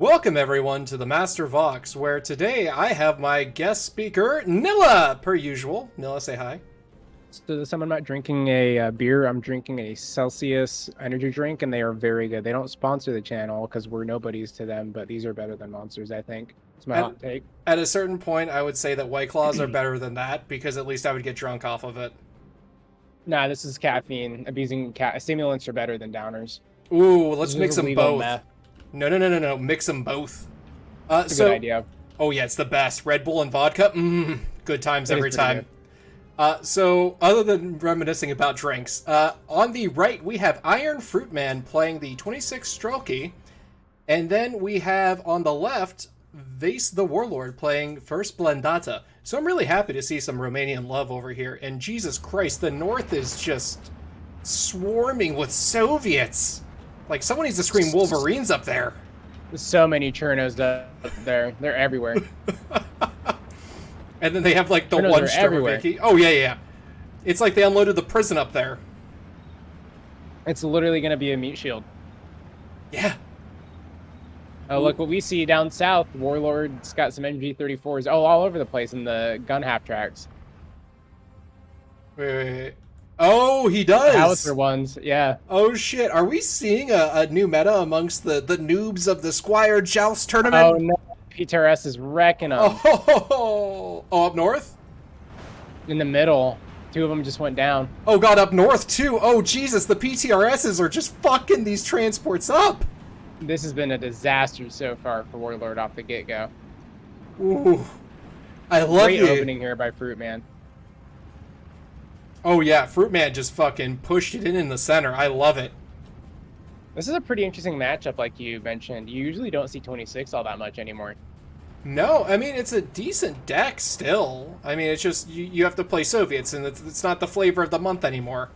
Welcome everyone to the Master Vox, where today I have my guest speaker, Nilla, per usual. Nilla, say hi. So this time I'm not drinking a beer, I'm drinking a Celsius energy drink, and they are very good. They don't sponsor the channel because we're nobodies to them, but these are better than Monsters, I think. It's my At, hot take. at a certain point, I would say that White Claws are better than that, because at least I would get drunk off of it. Nah, this is caffeine. Abusing stimulants are better than downers. Ooh, This let's is mix just them legal both. meth. No. Mix them both. It's a good idea. Oh yeah, it's the best. Red Bull and vodka. Good times It is every pretty time. good. So, other than reminiscing about drinks, on the right we have Iron Fruitman playing the 26 Strelky, and then we have on the left Vase the Warlord playing First Blendata. So I'm really happy to see some Romanian love over here, and Jesus Christ, the North is just swarming with Soviets. Like, someone needs to scream Wolverines up there. There's so many churnos up there. They're everywhere. And then they have, like, the Churnos one are everywhere. Stromoviki. Oh, yeah. It's like they unloaded the prison up there. It's literally going to be a meat shield. Yeah. Oh, look what we see down south. Warlord's got some MG34s all over the place in the gun half tracks. Wait. Oh, he does! Howitzer ones, yeah. Oh, shit. Are we seeing a new meta amongst the noobs of the Squire Joust Tournament? Oh, no. PTRS is wrecking them. Oh, up north? In the middle. Two of them just went down. Oh, God, up north, too. Oh, Jesus, the PTRSs are just fucking these transports up. This has been a disaster so far for Warlord off the get-go. Ooh. I love Great it. opening here by Fruitman. Oh, yeah, Fruitman just fucking pushed it in the center. I love it. This is a pretty interesting matchup, like you mentioned. You usually don't see 26 all that much anymore. No, I mean, it's a decent deck still. I mean, it's just, you have to play Soviets, and it's not the flavor of the month anymore.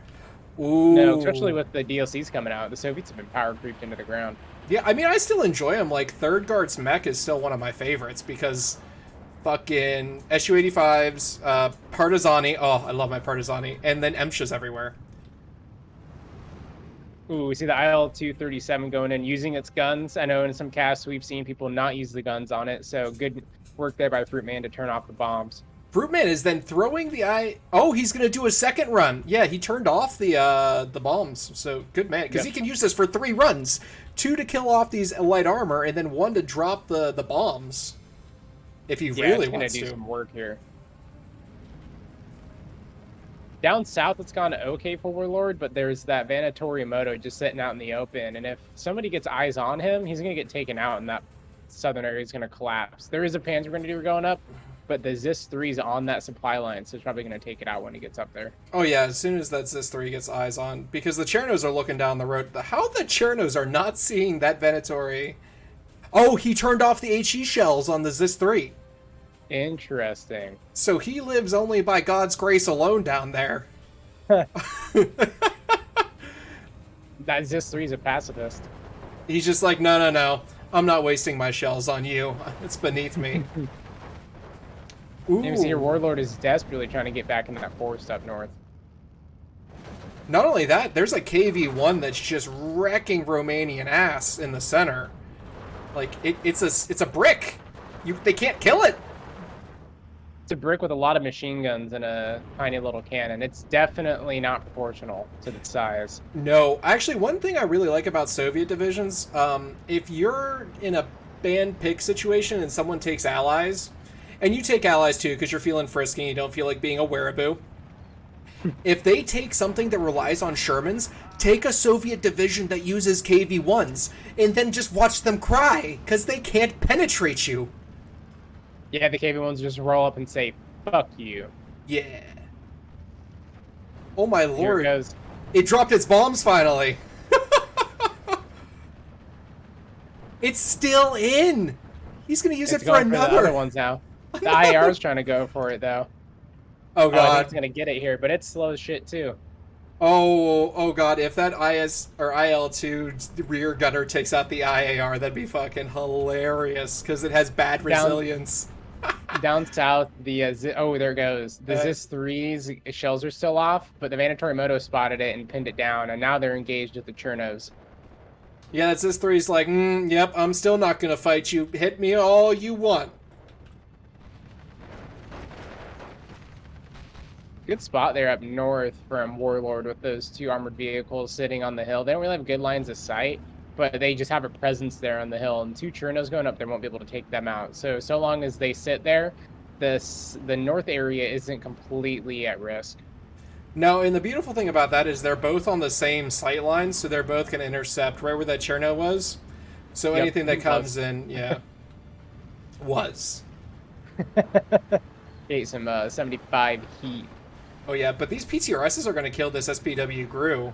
Ooh. No, especially with the DLCs coming out. The Soviets have been power creeped into the ground. Yeah, I mean, I still enjoy them. Like, Third Guard's mech is still one of my favorites, because fucking SU-85s, Partizani, oh, I love my Partizani, and then Emsha's everywhere. Ooh, we see the IL-237 going in, using its guns. I know in some casts we've seen people not use the guns on it, so good work there by Fruitman to turn off the bombs. Fruitman is then throwing the Oh, he's gonna do a second run. Yeah, he turned off the bombs. So good man, because he can use this for 3 runs: 2 to kill off these light armor, and then 1 to drop the bombs. If he really wants to. Yeah, it's gonna do some work here. Down south, it's gone okay for Warlord, but there's that Vanatori Moto just sitting out in the open, and if somebody gets eyes on him, he's gonna get taken out, and that southern area is gonna collapse. There is a Panzer Grenadier going up, but the Zis-3 is on that supply line, so it's probably going to take it out when he gets up there. Oh yeah, as soon as that Zis-3 gets eyes on, because the Chernos are looking down the road. How the Chernos are not seeing that Venatori? Oh, he turned off the HE shells on the Zis-3. Interesting. So he lives only by God's grace alone down there. That Zis-3 is a pacifist. He's just like, no. I'm not wasting my shells on you. It's beneath me. Ooh. You see here, Warlord is desperately trying to get back into that forest up north. Not only that, there's a KV-1 that's just wrecking Romanian ass in the center. Like, it's a brick. They can't kill it. It's a brick with a lot of machine guns and a tiny little cannon. It's definitely not proportional to the size. No. Actually, one thing I really like about Soviet divisions, if you're in a band pick situation and someone takes allies, and you take allies too because you're feeling frisky and you don't feel like being a wereaboo. If they take something that relies on Shermans, take a Soviet division that uses KV-1s, and then just watch them cry, because they can't penetrate you. Yeah, the KV-1s just roll up and say, fuck you. Yeah. Oh my lord. Here it goes. It dropped its bombs finally. It's still in. He's going to use it for another. The other ones now. The IR is trying to go for it, though. Oh, God. I think it's going to get it here, but it's slow as shit, too. Oh, God. If that IS or IL-2 rear gunner takes out the IAR, that'd be fucking hilarious, because it has bad resilience. Down south, the there it goes. The Zis-3's shells are still off, but the Vanatori Moto spotted it and pinned it down, and now they're engaged with the Chernos. Yeah, that's this three's like, yep, I'm still not gonna fight you. Hit me all you want. Good spot there up north from Warlord with those two armored vehicles sitting on the hill. They don't really have good lines of sight, but they just have a presence there on the hill. And two Chernos going up there won't be able to take them out. So long as they sit there, the north area isn't completely at risk. No, and the beautiful thing about that is they're both on the same sight line, so they're both gonna intercept right where that Cherno was. So Yep, anything that comes was. in, yeah, was. Get some 75 heat. Oh yeah, but these PTRSs are gonna kill this SPW Gru.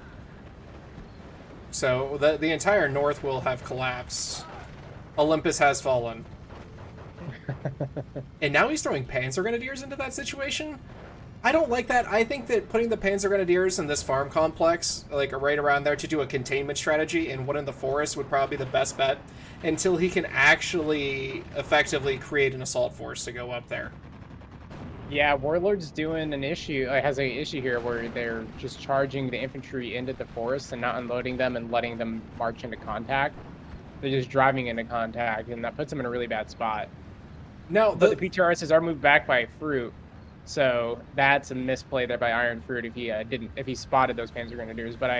So the entire north will have collapsed. Olympus has fallen. And now he's throwing Panzer Grenadiers into that situation? I don't like that. I think that putting the Panzer Grenadiers in this farm complex, like right around there to do a containment strategy and one in the forest would probably be the best bet until he can actually effectively create an assault force to go up there. Yeah, Warlord's doing an issue, has an issue here where they're just charging the infantry into the forest and not unloading them and letting them march into contact. They're just driving into contact, and that puts them in a really bad spot. Now, But the PTRSs are moved back by Fruit, so that's a misplay there by Iron Fruit if he spotted those Panzer Grenadiers. But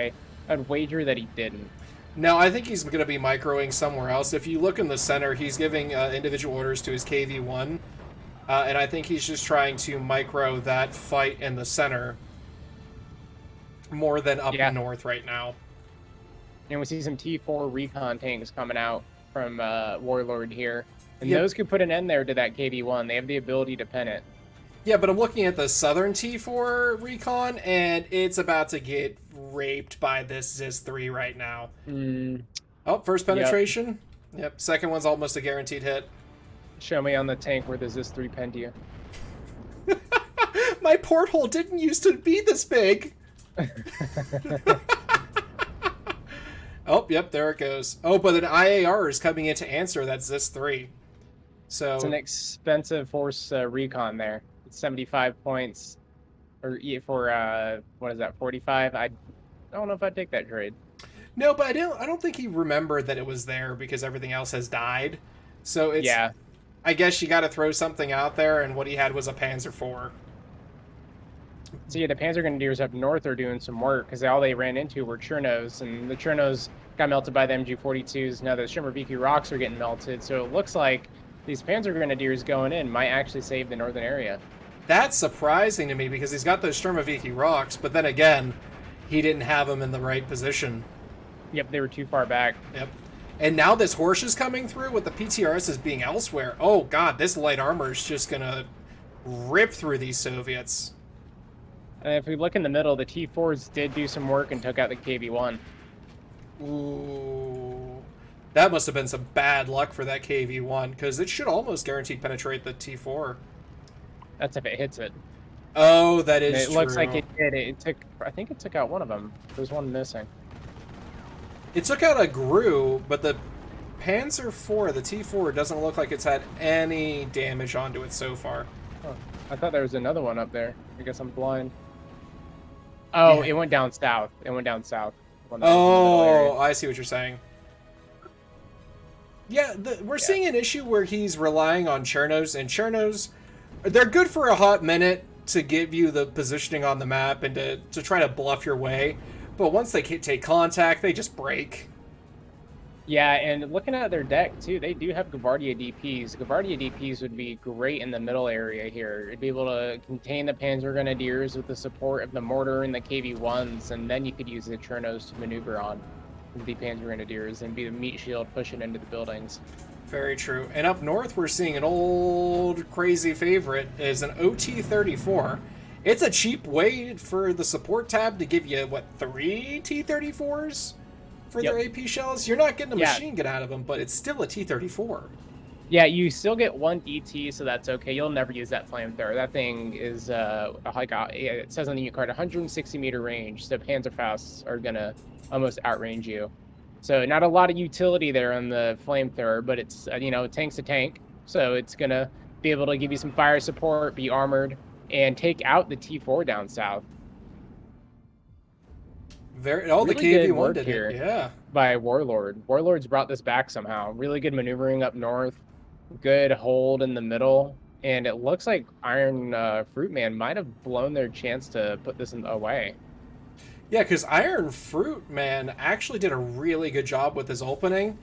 I'd wager that he didn't. now I think he's going to be microing somewhere else. If you look in the center, he's giving individual orders to his KV-1. And I think he's just trying to micro that fight in the center more than up north right now. And we see some T4 recon tanks coming out from Warlord here. And those could put an end there to that KV-1. They have the ability to pen it. Yeah, but I'm looking at the southern T4 recon, and it's about to get raped by this Zis-3 right now. Oh, first penetration. Yep, second one's almost a guaranteed hit. Show me on the tank where there's this 3 pen to you. My porthole didn't used to be this big. Oh, yep, there it goes. Oh, but an IAR is coming in to answer that Zis-3. So it's an expensive force recon there. It's 75 points, or for what is that, 45? I don't know if I'd take that trade. No, but I don't think he remembered that it was there because everything else has died. So it's I guess you got to throw something out there, and what he had was a Panzer IV. So yeah, the Panzer Grenadiers up north are doing some work because all they ran into were Chernos, and the Chernos got melted by the MG42s. Now the Shimmerviki rocks are getting melted, so it looks like these Panzer Grenadiers going in might actually save the northern area. That's surprising to me because he's got those Shimmerviki rocks, but then again, he didn't have them in the right position. Yep, they were too far back. Yep. And now this horse is coming through with the PTRS being elsewhere. Oh god, this light armor is just gonna rip through these Soviets. And if we look in the middle, the T4s did do some work and took out the KV-1. Ooh. That must have been some bad luck for that KV-1, because it should almost guaranteed penetrate the T4. That's if it hits it. Oh, that is true. It looks like it did. I think it took out one of them. There's one missing. It took out a Gru, but the Panzer IV, the T4, doesn't look like it's had any damage onto it so far. Huh. I thought there was another one up there. I guess I'm blind. Oh, yeah. It went down south. It went down south. Oh, I see what you're saying. Yeah, we're seeing an issue where he's relying on Chernos, and Chernos, they're good for a hot minute to give you the positioning on the map and to try to bluff your way. But once they take contact, they just break. Yeah, and looking at their deck, too, they do have Gavardia DPs. Gavardia DPs would be great in the middle area here. It'd be able to contain the Panzer Grenadiers with the support of the mortar and the KV-1s, and then you could use the Chernos to maneuver on the Panzer Grenadiers and be the meat shield pushing into the buildings. Very true. And up north, we're seeing an old crazy favorite is an OT-34. It's a cheap way for the support tab to give you, what, 3 T-34s for their AP shells? You're not getting a machine gun out of them, but it's still a T-34. Yeah, you still get 1 DT, so that's okay. You'll never use that flamethrower. That thing is, it says on the unit card, 160-meter range, so Panzerfausts are going to almost outrange you. So not a lot of utility there on the flamethrower, but it's, tank's a tank, so it's going to be able to give you some fire support, be armored, and take out the T4 down south. The Really good KV1 work did here it. Yeah. by Warlord. Warlord's brought this back somehow. Really good maneuvering up north. Good hold in the middle. And it looks like Iron Fruitman might have blown their chance to put this away. Yeah, because Iron Fruit Man actually did a really good job with his opening,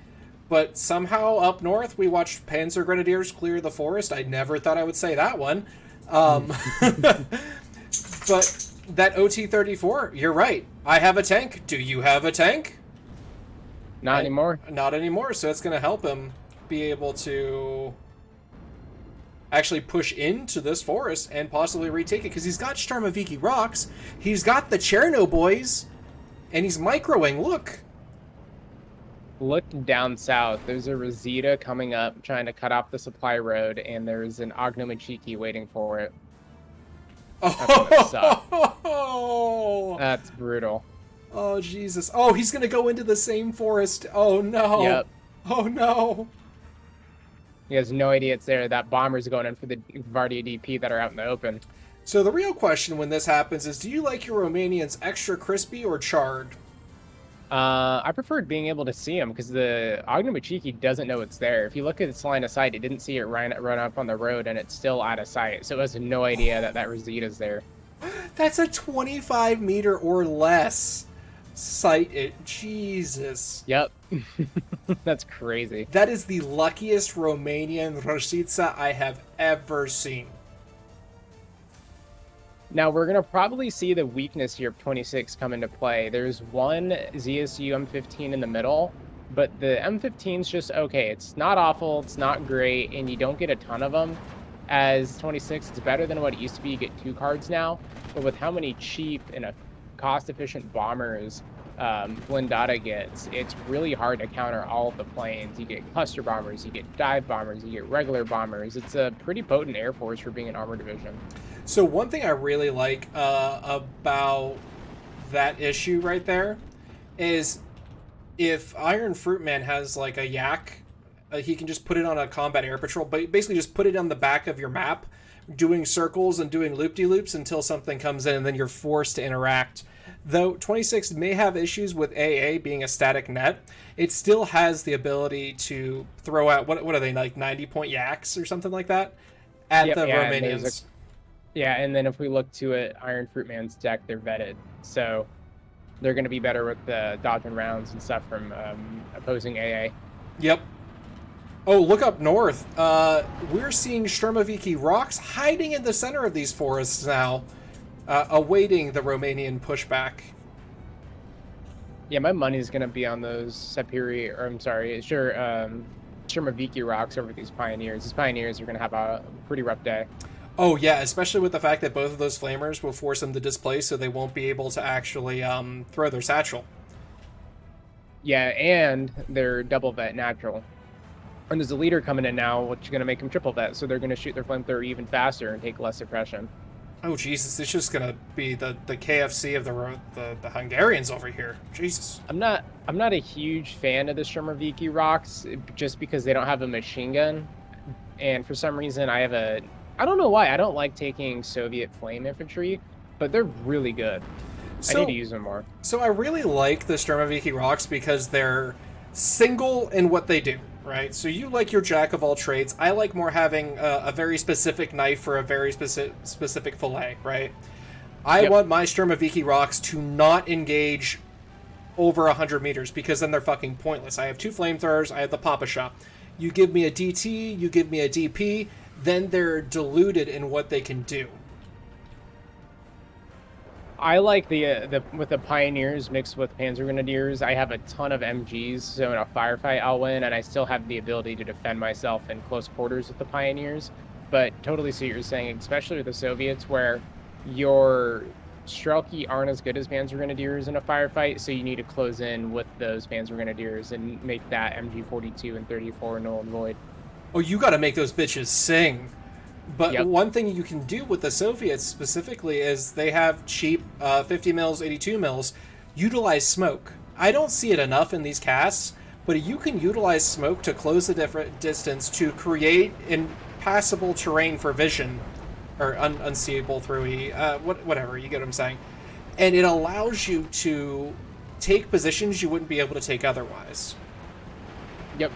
but somehow up north we watched Panzer Grenadiers clear the forest. I never thought I would say that one. But that OT-34, you're right. I have a tank. Do you have a tank? Not anymore. Not anymore, so it's going to help him be able to actually push into this forest and possibly retake it, because he's got Sturmoviki rocks, he's got the Cherno boys, and he's microing. Look down south. There's a Rosita coming up trying to cut off the supply road, and there's an Ognomachiki waiting for it. Oh, that's brutal. Oh, Jesus. Oh, he's going to go into the same forest. Oh, no. Yep. Oh, no. He has no idea it's there. That bomber's going in for the Vardia DP that are out in the open. So the real question when this happens is, do you like your Romanians extra crispy or charred? I preferred being able to see him because the Ognomachiki doesn't know it's there. If you look at its line of sight, it didn't see it run up on the road, and it's still out of sight. So it has no idea that Rosita's there. That's a 25 meter or less sight. Jesus. Yep. That's crazy. That is the luckiest Romanian Rosita I have ever seen. Now, we're going to probably see the weakness here of 26 come into play. There's one ZSU M15 in the middle, but the M15's just okay. It's not awful, it's not great, and you don't get a ton of them. As 26, it's better than what it used to be. You get 2 cards now, but with how many cheap and cost-efficient bombers Blindata gets, it's really hard to counter all of the planes. You get cluster bombers, you get dive bombers, you get regular bombers. It's a pretty potent air force for being an armor division. So one thing I really like about that issue right there is if Iron Fruitman has like a yak, he can just put it on a combat air patrol, but basically just put it on the back of your map, doing circles and doing loop-de-loops until something comes in, and then you're forced to interact. Though 26 may have issues with AA being a static net, it still has the ability to throw out, what are they, like 90-point yaks or something like that at the Romanians. Yeah, and then if we look to it, Iron Fruitman's deck, they're vetted. So they're going to be better with the dodging rounds and stuff from opposing AA. Yep. Oh, look up north. We're seeing Sturmoviki rocks hiding in the center of these forests now, awaiting the Romanian pushback. Yeah, my money's going to be on those Sturmoviki rocks over these Pioneers. These Pioneers are going to have a pretty rough day. Oh, yeah, especially with the fact that both of those flamers will force them to displace, so they won't be able to actually throw their satchel. Yeah, and they're double vet natural. And there's a leader coming in now, which is going to make them triple vet, so they're going to shoot their flamethrower even faster and take less suppression. Oh, Jesus, it's just going to be the KFC of the Hungarians over here. Jesus. I'm not a huge fan of the Sturmoviki rocks, just because they don't have a machine gun. And for some reason, I don't know why. I don't like taking Soviet flame infantry, but they're really good. I need to use them more. So I really like the Sturmoviki rocks because they're single in what they do, right? So you like your jack of all trades. I like more having a very specific knife for a very specific fillet, right? I want my Sturmoviki rocks to not engage over 100 meters because then they're fucking pointless. I have 2 flamethrowers. I have the Papa Shot. You give me a DT, you give me a DP, then they're diluted in what they can do. I like the with the Pioneers mixed with Panzer Grenadiers. I have a ton of MGs, so in a firefight I'll win, and I still have the ability to defend myself in close quarters with the Pioneers. But totally see what you're saying, especially with the Soviets, where your Strelki aren't as good as Panzer Grenadiers in a firefight, so you need to close in with those Panzer Grenadiers and make that MG42 and 34 null and void. Oh, you got to make those bitches sing. But one thing you can do with the Soviets specifically is they have cheap 50 mils, 82 mils. Utilize smoke. I don't see it enough in these casts, but you can utilize smoke to close the different distance to create impassable terrain for vision, or unseeable through whatever, you get what I'm saying. and it allows you to take positions you wouldn't be able to take otherwise. Yep.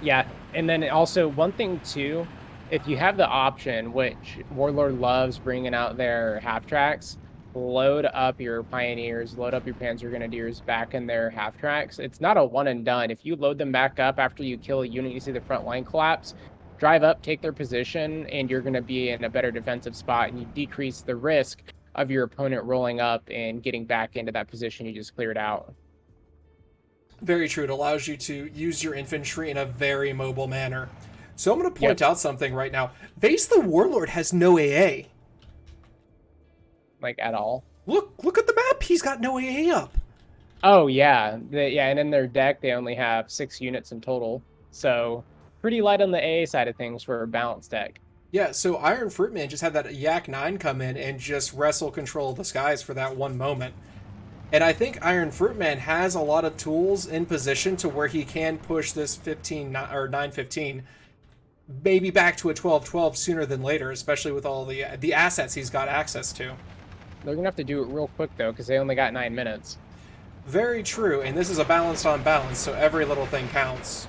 Yeah, and then also one thing too, if you have the option, which Warlord loves bringing out their half tracks, load up your Pioneers, load up your Panzer Grenadiers back in their half tracks. It's not a one and done. If you load them back up after you kill a unit, you see the front line collapse, drive up, take their position, and you're going to be in a better defensive spot, and you decrease the risk of your opponent rolling up and getting back into that position you just cleared out. Very true. It allows you to use your infantry in a very mobile manner. So I'm going to point out something right now. Vase the Warlord has no AA. Like, at all. Look at the map. He's got no AA up. Oh, yeah. And in their deck, they only have 6 units in total. So, pretty light on the AA side of things for a balanced deck. Yeah, so Iron Fruitman just had that Yak 9 come in and just wrestle control of the skies for that one moment. And I think Iron Fruitman has a lot of tools in position to where he can push this 15 or 9-15 maybe back to a 12-12 sooner than later, especially with all the assets he's got access to. They're going to have to do it real quick, though, because they only got 9 minutes. Very true, and this is a balance on balance, so every little thing counts.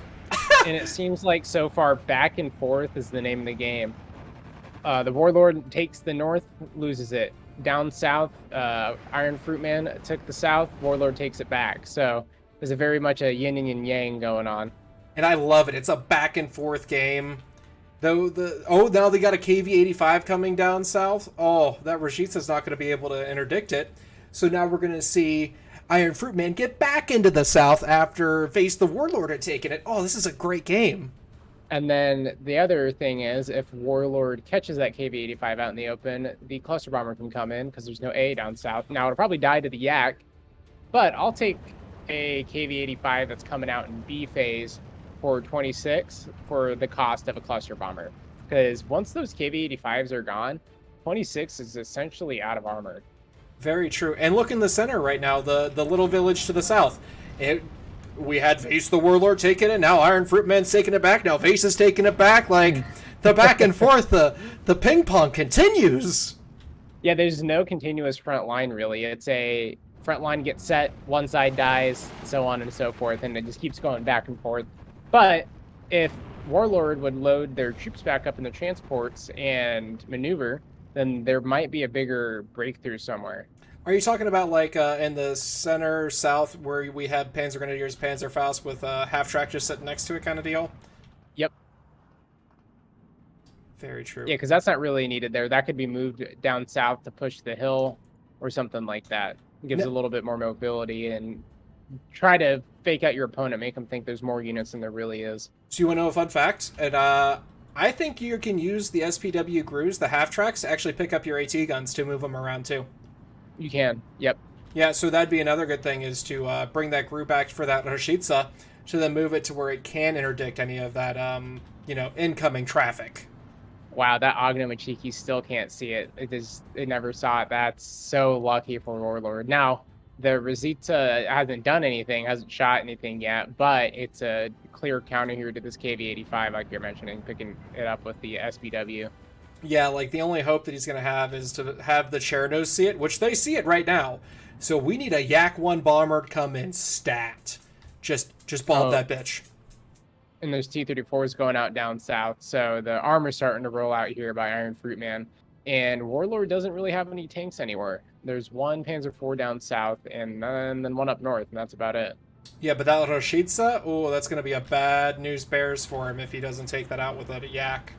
And it seems like so far back and forth is the name of the game. The Warlord takes the north, loses it. Down south, Iron Fruitman took the south, Warlord takes it back. So there's a very much a yin and yang going on. And I love it. It's a back and forth game. Though now they got a KV-85 coming down south. Oh, that Rashidsa's not going to be able to interdict it. So now we're going to see Iron Fruitman get back into the south after Vase the Warlord had taken it. Oh, this is a great game. And then the other thing is, if Warlord catches that KV-85 out in the open, the cluster bomber can come in because there's no A down south. Now, it'll probably die to the Yak, but I'll take a KV-85 that's coming out in B phase for 26 for the cost of a cluster bomber. Because once those KV-85s are gone, 26 is essentially out of armor. Very true. And look in the center right now, the little village to the south. We had Vase the Warlord taking it, now Iron Fruitman's taking it back, now Vase is taking it back. Like, the back and forth, the ping pong continues. Yeah, there's no continuous front line, really. It's a front line gets set, one side dies, so on and so forth, and it just keeps going back and forth. But if Warlord would load their troops back up in the transports and maneuver, then there might be a bigger breakthrough somewhere. Are you talking about like in the center south where we have Panzer Grenadiers, Panzerfaust with half track just sitting next to it kind of deal? Yep. Very true. Yeah, because that's not really needed there. That could be moved down south to push the hill or something like that. It gives a little bit more mobility and try to fake out your opponent, make them think there's more units than there really is. So you want to know a fun fact? And I think you can use the SPW Grus, the half tracks, to actually pick up your AT guns to move them around too. You can, yep. Yeah, so that'd be another good thing is to bring that Gru back for that Rashidsa to then move it to where it can interdict any of that, incoming traffic. Wow, that Ognomachiki still can't see it. It never saw it. That's so lucky for Warlord. Now, the Rosita hasn't done anything, hasn't shot anything yet, but it's a clear counter here to this KV-85, like you're mentioning, picking it up with the SPW. Yeah, like the only hope that he's going to have is to have the Chernos see it, which they see it right now. So we need a Yak 1 bomber to come in stat. Just bomb that bitch. And there's T-34s going out down south, so the armor's starting to roll out here by Iron Fruitman. And Warlord doesn't really have any tanks anywhere. There's one Panzer IV down south, and then one up north, and that's about it. Yeah, but that Rashidsa, oh, that's going to be a bad news bears for him if he doesn't take that out with a Yak.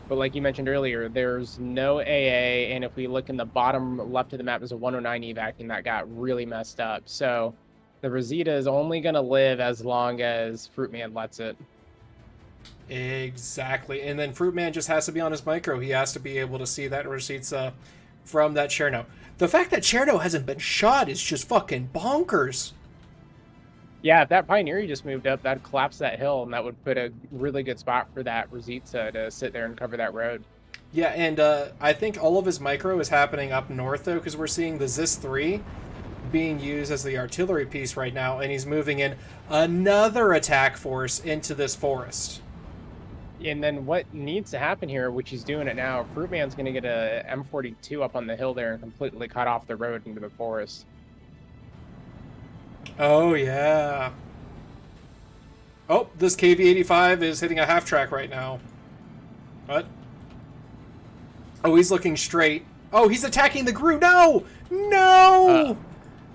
But like you mentioned earlier, there's no AA, and if we look in the bottom left of the map, there's a 109 evac, and that got really messed up. So the Rosita is only going to live as long as Fruitman lets it. Exactly. And then Fruitman just has to be on his micro. He has to be able to see that Rashidsa from that Cherno. The fact that Cherno hasn't been shot is just fucking bonkers. Yeah, if that Pioneer just moved up, that'd collapse that hill, and that would put a really good spot for that Rosita to sit there and cover that road. Yeah, and I think all of his micro is happening up north, though, because we're seeing the Zis-3 being used as the artillery piece right now, and he's moving in another attack force into this forest. And then what needs to happen here, which he's doing it now, Fruitman's going to get a M42 up on the hill there and completely cut off the road into the forest. Oh, yeah. Oh, this KV-85 is hitting a half-track right now. What? Oh, he's looking straight. Oh, he's attacking the Gru. No! No!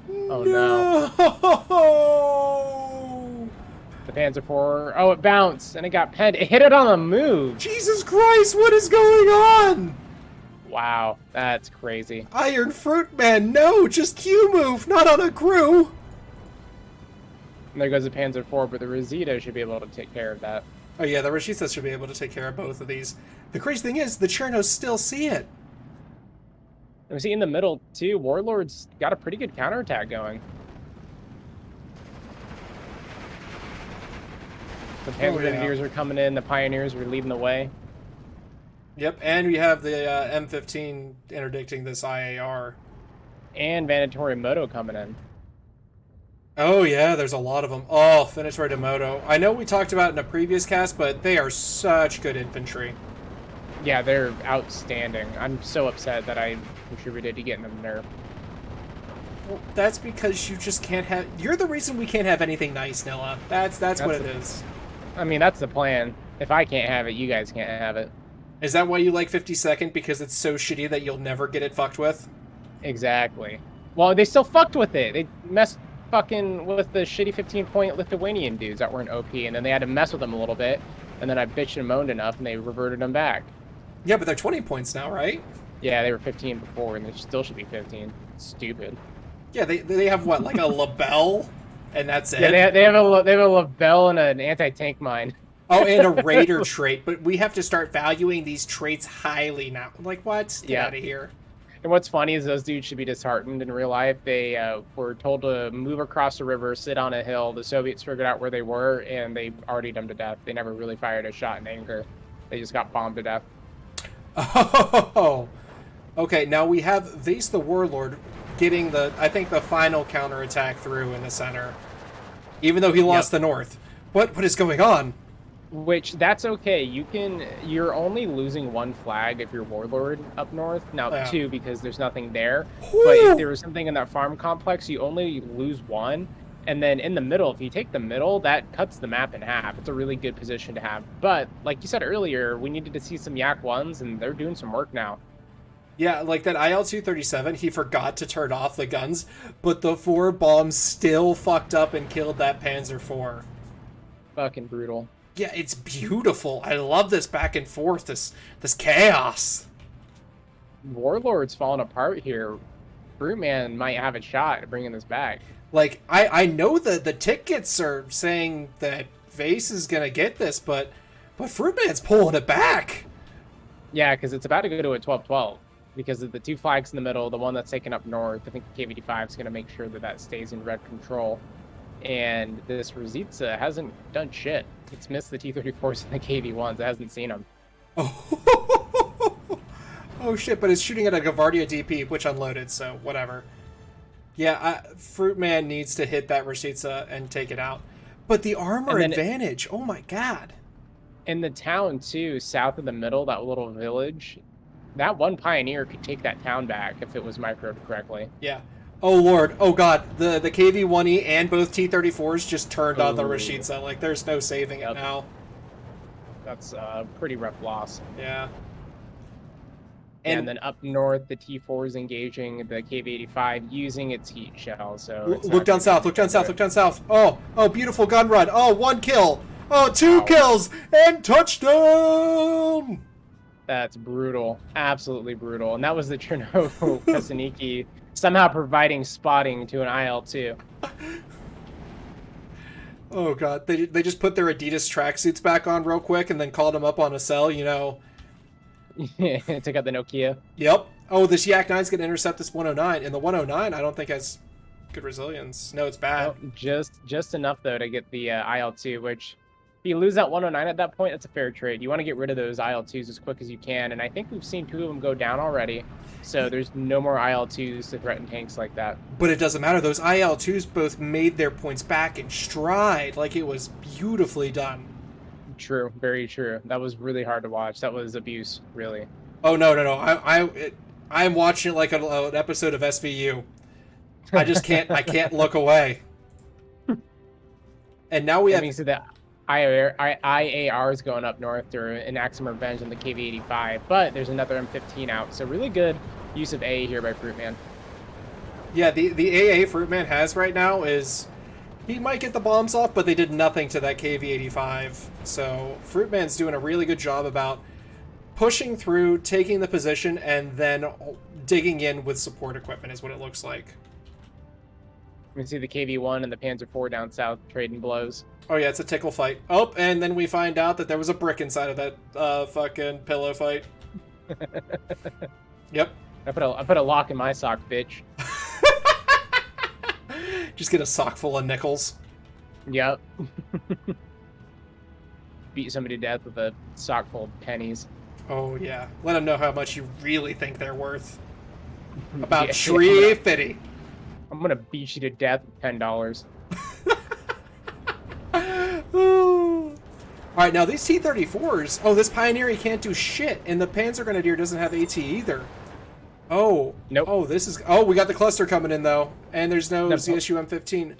Oh, no. The Panzer IV. Oh, it bounced and it got penned. It hit it on the move. Jesus Christ, what is going on? Wow, that's crazy. Iron Fruitman, no, just Q move, not on a Gru. And there goes the Panzer IV, but the Rosita should be able to take care of that. Oh yeah, the Rashisa should be able to take care of both of these. The crazy thing is, the Chernos still see it. And we see in the middle, too, Warlord's got a pretty good counterattack going. The Panzer Grenadiers are coming in, the Pioneers are leading the way. Yep, and we have the M15 interdicting this IAR. And Venatori Moto coming in. Oh yeah, there's a lot of them. Oh, Venatori de Moto. I know we talked about it in a previous cast, but they are such good infantry. Yeah, they're outstanding. I'm so upset that I contributed to getting them nerfed. Well, that's because you just can't have... You're the reason we can't have anything nice, Nilla. That's what it is. I mean, that's the plan. If I can't have it, you guys can't have it. Is that why you like 52nd? Because it's so shitty that you'll never get it fucked with? Exactly. Well, they still fucked with it. They messed fucking with the shitty 15-point Lithuanian dudes that weren't OP, and then they had to mess with them a little bit, and then I bitched and moaned enough, and they reverted them back. Yeah, but they're 20 points now, right? Yeah, they were 15 before, and they still should be 15. Stupid. Yeah, they have what, like a Labelle? And that's it? Yeah, they have a Labelle and an anti-tank mine. Oh, and a Raider trait, but we have to start valuing these traits highly now. Like, what? Get out of here. And what's funny is those dudes should be disheartened in real life. They were told to move across the river, sit on a hill. The Soviets figured out where they were, and they already them to death. They never really fired a shot in anger. They just got bombed to death. Oh, okay. Now we have Vase the Warlord getting I think the final counterattack through in the center, even though he lost the north. What is going on? Which, that's okay. You're only losing one flag if you're Warlord up north. Now, two, because there's nothing there. Ooh. But if there was something in that farm complex, you only lose one. And then in the middle, if you take the middle, that cuts the map in half. It's a really good position to have. But, like you said earlier, we needed to see some Yak 1s, and they're doing some work now. Yeah, like that IL-237, he forgot to turn off the guns, but the 4 bombs still fucked up and killed that Panzer IV. Fucking brutal. Yeah, it's beautiful. I love this back and forth, this chaos. Warlord's falling apart here. Fruitman might have a shot at bringing this back. Like, I know that the tickets are saying that Vase is going to get this, but Fruitman's pulling it back. Yeah, because it's about to go to a 12-12. Because of the 2 flags in the middle, the one that's taken up north, I think KV-85 is going to make sure that stays in red control. And this Rosita hasn't done shit. It's missed the T-34s and the KV-1s. It hasn't seen them. Oh. Oh shit, but it's shooting at a Gavardia DP, which unloaded, so whatever. Yeah, Fruitman needs to hit that Rosita and take it out. But the armor advantage, oh my god. In the town, too, south of the middle, that little village, that one Pioneer could take that town back if it was microed correctly. Yeah. Oh lord, oh god, the KV-1E and both T-34s just turned on the Rashida. Like, there's no saving it now. That's a pretty rough loss. Yeah. And then up north, the T-4 is engaging the KV-85 using its heat shell. So look down south, look down south, look down south. Oh, beautiful gun run. Oh, 1 kill. Oh, 2 kills and touchdown. That's brutal, absolutely brutal. And that was the Chernobyl Kasaniki somehow providing spotting to an IL-2. Oh god, they just put their Adidas tracksuits back on real quick and then called them up on a cell, you know. Yeah, took out the Nokia. Yep. Oh, this Yak 9's gonna intercept this 109, and the 109 I don't think has good resilience. No, it's bad. Oh, just enough though to get the IL-2, which if you lose that 109 at that point, that's a fair trade. You want to get rid of those IL-2s as quick as you can, and I think we've seen 2 of them go down already. So there's no more IL-2s to threaten tanks like that. But it doesn't matter. Those IL-2s both made their points back in stride. Like, it was beautifully done. True, very true. That was really hard to watch. That was abuse, really. Oh no, no, no! I'm watching it like an episode of SVU. I just can't. I can't look away. And now we That have. means that IAR is going up north to enact some revenge on the KV-85, but there's another M15 out, so really good use of A here by Fruitman. Yeah, the AA Fruitman has right now is he might get the bombs off, but they did nothing to that KV-85. So Fruitman's doing a really good job about pushing through, taking the position, and then digging in with support equipment is what it looks like. You can see the KV-1 and the Panzer IV down south trading blows. Oh yeah, it's a tickle fight. Oh, and then we find out that there was a brick inside of that fucking pillow fight. Yep. I put a lock in my sock, bitch. Just get a sock full of nickels. Yep. Beat somebody to death with a sock full of pennies. Oh yeah. Let them know how much you really think they're worth. About Yeah, $3.50. I'm gonna beat you to death with $10. Alright, now these T-34s... Oh, this Pioneer can't do shit, and the Panzer Grenadier doesn't have AT either. Oh. Nope. Oh, this is... Oh, we got the cluster coming in, though. And there's no ZSU M15.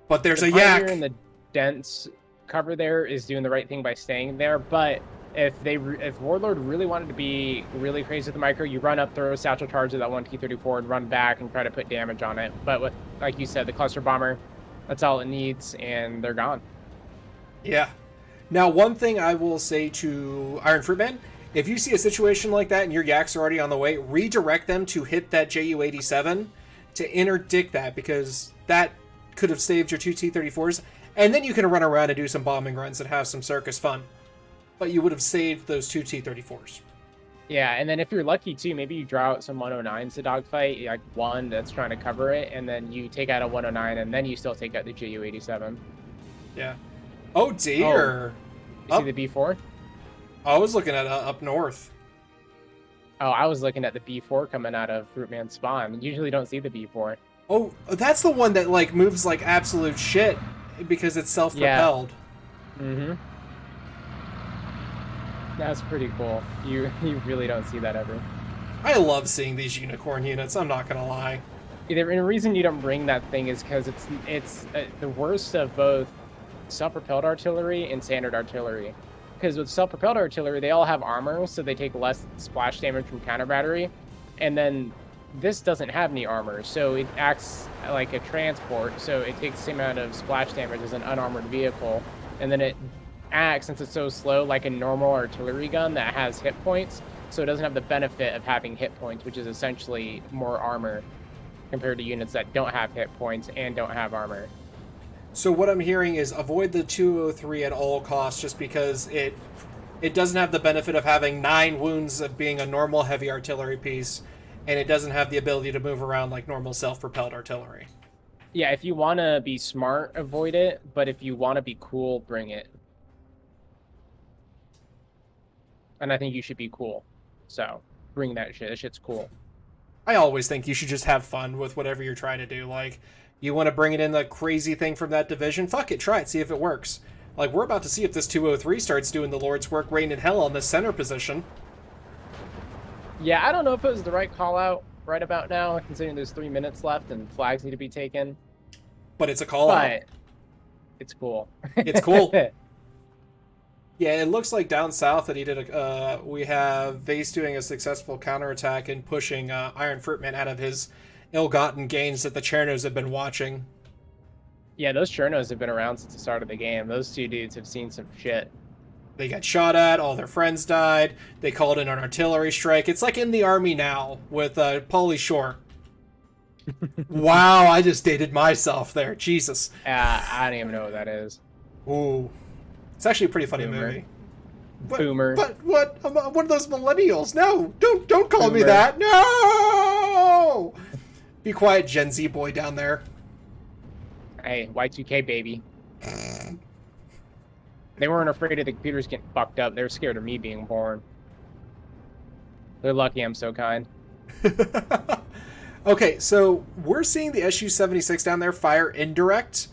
But there's a yak. The Pioneer in the dense cover there is doing the right thing by staying there, but if Warlord really wanted to be really crazy with the micro, you run up, throw a satchel charge at that one T-34 and run back and try to put damage on it. But with, like you said, the cluster bomber, that's all it needs, and they're gone. Yeah. Now, one thing I will say to Iron Fruitman, if you see a situation like that and your yaks are already on the way, redirect them to hit that JU-87 to interdict that, because that could have saved your two T-34s, and then you can run around and do some bombing runs and have some circus fun. But you would have saved those two T-34s. Yeah, and then if you're lucky too, maybe you draw out some 109s to dogfight, like one that's trying to cover it, and then you take out a 109, and then you still take out the JU-87. Yeah. Oh dear. You see the B4? I was looking at up north. Oh, I was looking at the B4 coming out of Fruitman spawn. You usually don't see the B4. Oh, that's the one that like moves like absolute shit because it's self-propelled. Yeah. Mm-hmm. That's pretty cool. You really don't see that ever. I love seeing these unicorn units, I'm not gonna lie. And the reason you don't bring that thing is because it's the worst of both self-propelled artillery and standard artillery. Because with self-propelled artillery, they all have armor, so they take less splash damage from counter battery. And then this doesn't have any armor, so it acts like a transport, so it takes the same amount of splash damage as an unarmored vehicle. And then it acts, since it's so slow, like a normal artillery gun that has hit points, so it doesn't have the benefit of having hit points, which is essentially more armor compared to units that don't have hit points and don't have armor. So what I'm hearing is avoid the 203 at all costs, just because it doesn't have the benefit of having 9 wounds of being a normal heavy artillery piece, and it doesn't have the ability to move around like normal self-propelled artillery. Yeah, if you want to be smart, avoid it, but if you want to be cool, bring it. And I think you should be cool, so bring that shit. That shit's cool. I always think you should just have fun with whatever you're trying to do. Like, you want to bring it in the crazy thing from that division? Fuck it, try it, see if it works. Like, we're about to see if this 203 starts doing the Lord's work rain in hell on the center position. Yeah, I don't know if it was the right call out right about now, considering there's 3 minutes left and flags need to be taken. But it's a call out. It's cool. It's cool. Yeah, it looks like down south that he did we have Vase doing a successful counterattack and pushing Iron Fruitman out of his ill-gotten gains that the Chernos have been watching. Yeah, those Chernos have been around since the start of the game. Those two dudes have seen some shit. They got shot at, all their friends died, they called in an artillery strike. It's like in the army now with Pauly Shore. Wow, I just dated myself there. Jesus. I don't even know what that is. Ooh. It's actually a pretty funny Boomer. movie. Boomer. But what? I'm one of those millennials. No, don't call me that. No! Be quiet, Gen Z boy down there. Hey, Y2K baby. They weren't afraid of the computers getting fucked up. They were scared of me being born. They're lucky I'm so kind. Okay, so we're seeing the SU-76 down there fire indirect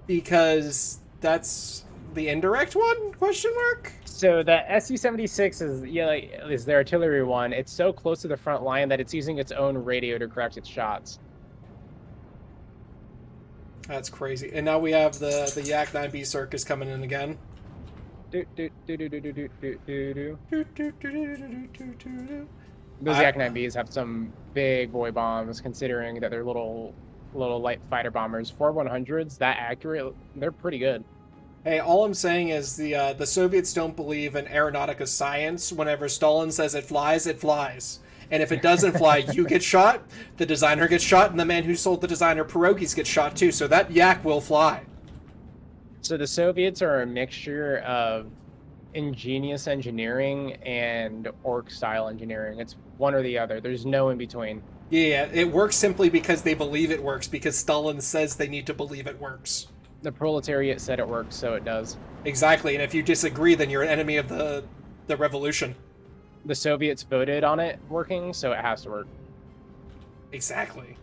because that's the indirect one? Question mark. So the Su-76 is their artillery one. It's so close to the front line that it's using its own radio to correct its shots. That's crazy. And now we have the Yak 9B Circus coming in again. Those Yak 9Bs have some big boy bombs, considering that they're little light fighter bombers. 4-100s, that accurate, they're pretty good. Hey, all I'm saying is the Soviets don't believe in aeronautica science. Whenever Stalin says it flies, it flies. And if it doesn't fly, you get shot, the designer gets shot, and the man who sold the designer pierogies gets shot too. So that Yak will fly. So the Soviets are a mixture of ingenious engineering and orc-style engineering. It's one or the other. There's no in between. Yeah, it works simply because they believe it works, because Stalin says they need to believe it works. The proletariat said it works, so it does. Exactly, and if you disagree, then you're an enemy of the revolution. The Soviets voted on it working, so it has to work. Exactly.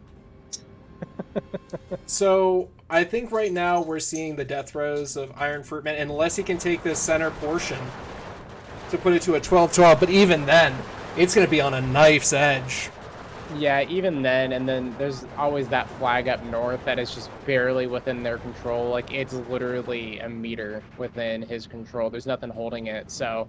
So, I think right now we're seeing the death throes of Iron Fruitman, unless he can take this center portion to put it to a 12-12, but even then, it's going to be on a knife's edge. Yeah, even then, and then there's always that flag up north that is just barely within their control. Like, it's literally a meter within his control. There's nothing holding it, so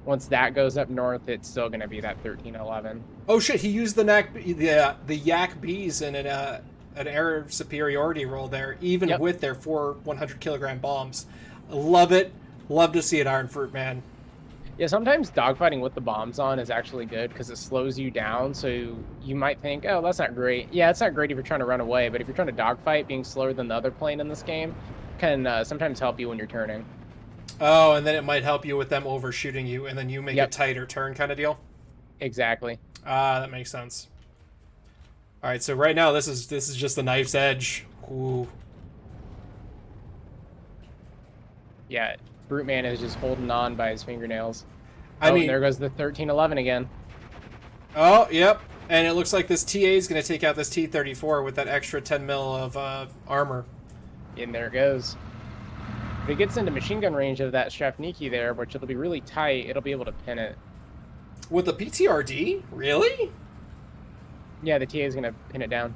once that goes up north, it's still going to be that 13-11. Oh shit, he used the Yak Bs in an air superiority role there, even with their 4 100-kilogram bombs. Love it. Love to see it, Iron Fruitman. Yeah, sometimes dogfighting with the bombs on is actually good because it slows you down. So you might think, oh, that's not great. Yeah, it's not great if you're trying to run away, but if you're trying to dogfight, being slower than the other plane in this game can sometimes help you when you're turning. Oh, and then it might help you with them overshooting you, and then you make a tighter turn kind of deal? Exactly. Ah, that makes sense. All right, so right now this is just the knife's edge. Ooh. Yeah, Fruitman is just holding on by his fingernails. I mean, there goes the 13-11 again. Oh, yep. And it looks like this TA is going to take out this T-34 with that extra 10 mil of armor. And there it goes. If it gets into machine gun range of that Shrapniki there, which it'll be really tight, it'll be able to pin it. With the PTRD? Really? Yeah, the TA is going to pin it down.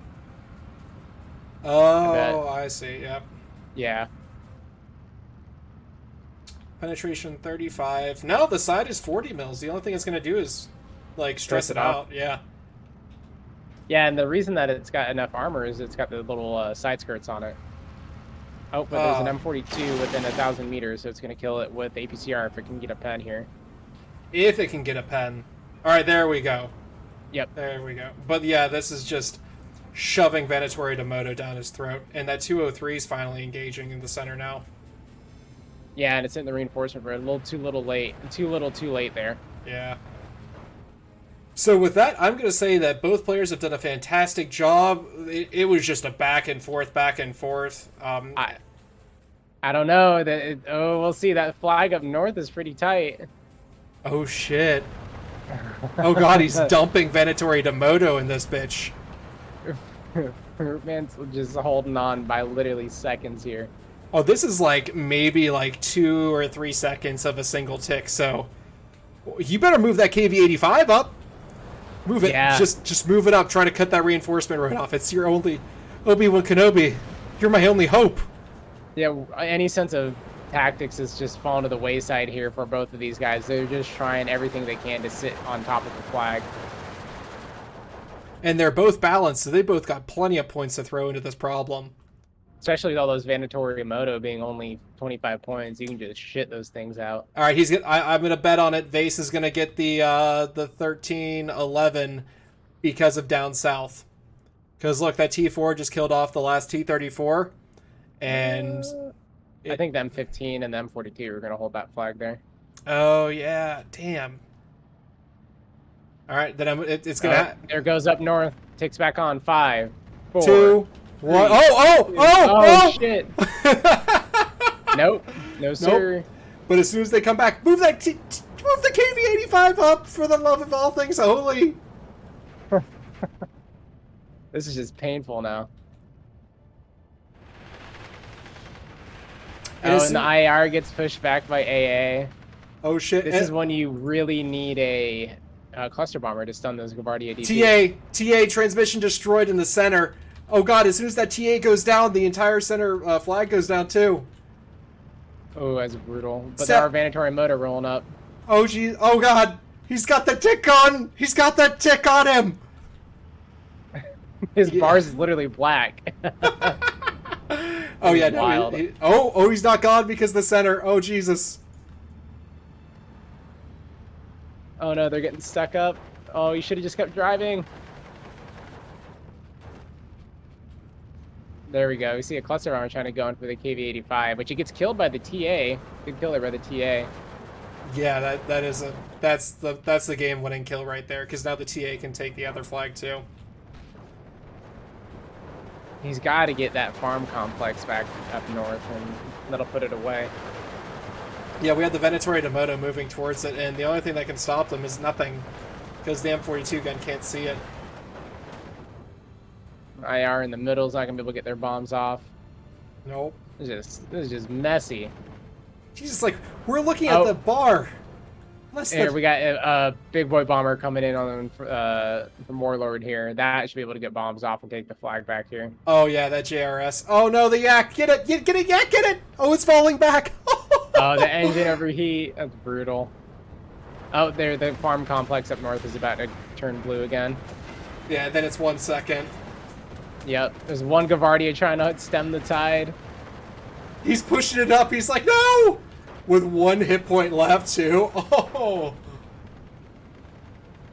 Oh, I see, yep. Yeah. Penetration 35. No, the side is 40 mils. The only thing it's going to do is, like, stress it out. Yeah. Yeah, and the reason that it's got enough armor is it's got the little side skirts on it. Oh, but there's an M42 within 1,000 meters, so it's going to kill it with APCR if it can get a pen here. If it can get a pen. All right, there we go. Yep. There we go. But yeah, this is just shoving Venatori de Moto down his throat. And that 203 is finally engaging in the center now. Yeah, and it's in the reinforcement for a little too late. Too little too late there. Yeah. So with that, I'm going to say that both players have done a fantastic job. It was just a back and forth. I don't know. We'll see. That flag up north is pretty tight. Oh, shit. Oh, God, he's dumping Venatori de Moto in this bitch. Man's just holding on by literally seconds here. Oh, this is like maybe like 2 or 3 seconds of a single tick, so you better move that KV-85 up. Move it. Yeah. Just move it up. Try to cut that reinforcement right off. It's your only Obi-Wan Kenobi. You're my only hope. Yeah, any sense of tactics is just falling to the wayside here for both of these guys. They're just trying everything they can to sit on top of the flag. And they're both balanced, so they both got plenty of points to throw into this problem. Especially with all those Venatori Moto being only 25 points, you can just shit those things out. All right, I'm going to bet on it. Vase is going to get the 13-11 because of down south. Because look, that T4 just killed off the last T-34, and I think the M15 and the M42 are going to hold that flag there. Oh yeah, damn. All right, then it's going to. There goes up north. Takes back on 5, 4, 2, 1. Oh shit. Nope. No, sir. Nope. But as soon as they come back, move the KV-85 up for the love of all things holy. This is just painful now. And Oh, and the IR gets pushed back by AA. Oh shit! This is when you really need a cluster bomber to stun those Gavardia DP. TA transmission destroyed in the center. Oh god! As soon as that TA goes down, the entire center flag goes down too. Oh, that's brutal. But there are Vanatory Motor rolling up. Oh geez! Oh god! He's got the tick on! He's got that tick on him! His bars is literally black. Oh yeah, no, he's not gone because the center. Oh Jesus! Oh no, they're getting stuck up. Oh, you should have just kept driving. There we go. We see a cluster armor trying to go in for the KV-85, which he gets killed by the TA. Good kill there by the TA. Yeah, that's the game-winning kill right there, because now the TA can take the other flag too. He's got to get that farm complex back up north, and that'll put it away. Yeah, we have the Venatori Demoto moving towards it, and the only thing that can stop them is nothing, because the M42 gun can't see it. IR in the middle is not gonna be able to get their bombs off. Nope. This is just messy. Jesus, like, we're looking at the bar. Here, we got a big boy bomber coming in on from Warlord here. That should be able to get bombs off and take the flag back here. Oh yeah, that JRS. Oh no, the yak! Get it! Get it! Yak! Get it! Oh, it's falling back! Oh, the engine overheat. That's brutal. Oh, there, the farm complex up north is about to turn blue again. Yeah, then it's 1 second. Yep, there's one Gavardia trying to stem the tide. He's pushing it up. He's like, no! With 1 hit point left, too. Oh!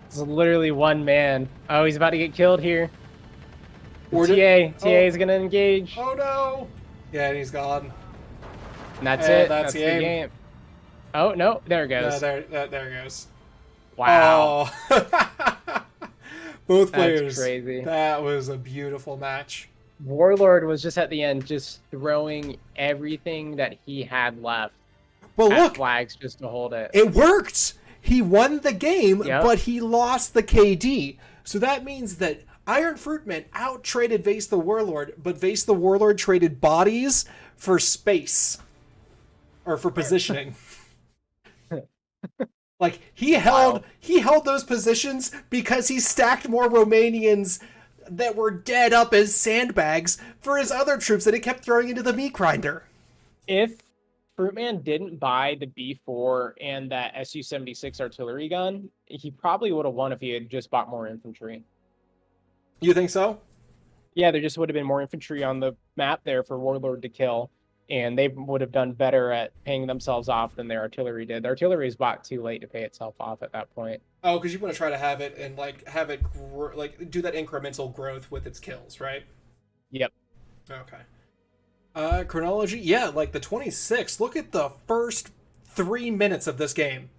It's literally one man. Oh, he's about to get killed here. TA is going to engage. Oh, no! Yeah, and he's gone. And that's it. That's the game. Oh, no. There it goes. There it goes. Wow. Oh. Both players. That's crazy. That was a beautiful match. Warlord was just at the end, just throwing everything that he had left. Well, look, flags just to hold it. It worked. He won the game, Yep. but he lost the KD. So that means that Iron Fruitman out-traded Vase the Warlord, but Vase the Warlord traded bodies for space. Or for positioning. Like, he held those positions because he stacked more Romanians that were dead up as sandbags for his other troops that he kept throwing into the meat grinder. If Fruitman didn't buy the B4 and that Su-76 artillery gun, he probably would have won if he had just bought more infantry. You think so? Yeah, there just would have been more infantry on the map there for Warlord to kill, and they would have done better at paying themselves off than their artillery did. The artillery is bought too late to pay itself off at that point. Oh, because you want to try to have it and have it do that incremental growth with its kills, right? Yep. Okay. Chronology, yeah, like the 26th. Look at the first 3 minutes of this game.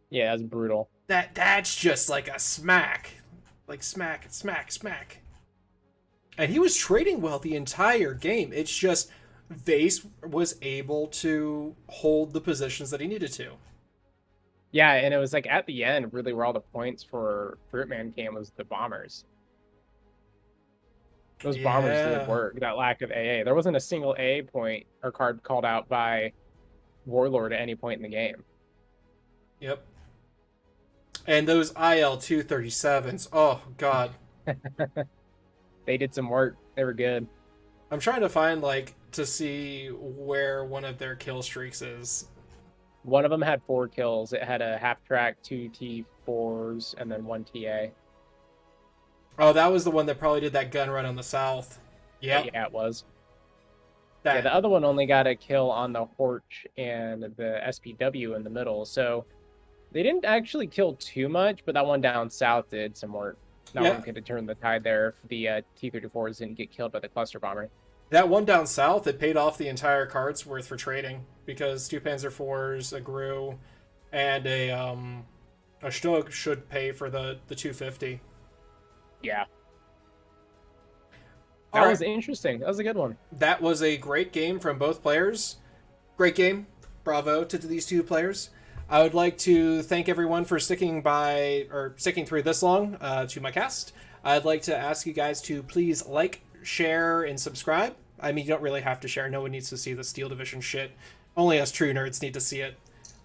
Yeah, that's brutal. That's just like a smack, like smack. And he was trading well the entire game. It's just Vase was able to hold the positions that he needed to. Yeah, and it was like at the end, really, where all the points for Fruitman came was the bombers. Those bombers did work. That lack of AA. There wasn't a single AA point or card called out by Warlord at any point in the game. Yep. And those IL-237s, oh god. They did some work. They were good. I'm trying to find, to see where one of their kill streaks is. One of them had 4 kills. It had a half-track, 2 T4s, and then 1 TA. Oh, that was the one that probably did that gun run on the south. Yep. Yeah, it was. Yeah, the other one only got a kill on the Horch and the SPW in the middle, so they didn't actually kill too much, but that one down south did some work. That one could have turned the tide there if the T-34s didn't get killed by the cluster bomber. That one down south, it paid off the entire card's worth for trading, because 2 Panzer IVs, a GRU, and a Stug should pay for the 250. Yeah. That was interesting. That was a good one. That was a great game from both players. Great game. Bravo to these two players. I would like to thank everyone for sticking through this long to my cast. I'd like to ask you guys to please like, share, and subscribe. I mean, you don't really have to share. No one needs to see the Steel Division shit. Only us true nerds need to see it.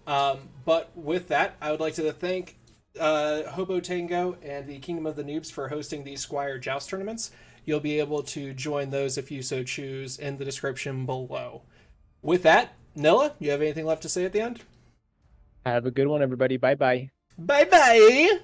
But with that, I would like to thank Hobo Tango and the Kingdom of the Noobs for hosting these Squire Joust tournaments. You'll be able to join those if you so choose in the description below. With that, Nilla, you have anything left to say at the end? Have a good one, everybody. Bye bye. Bye bye!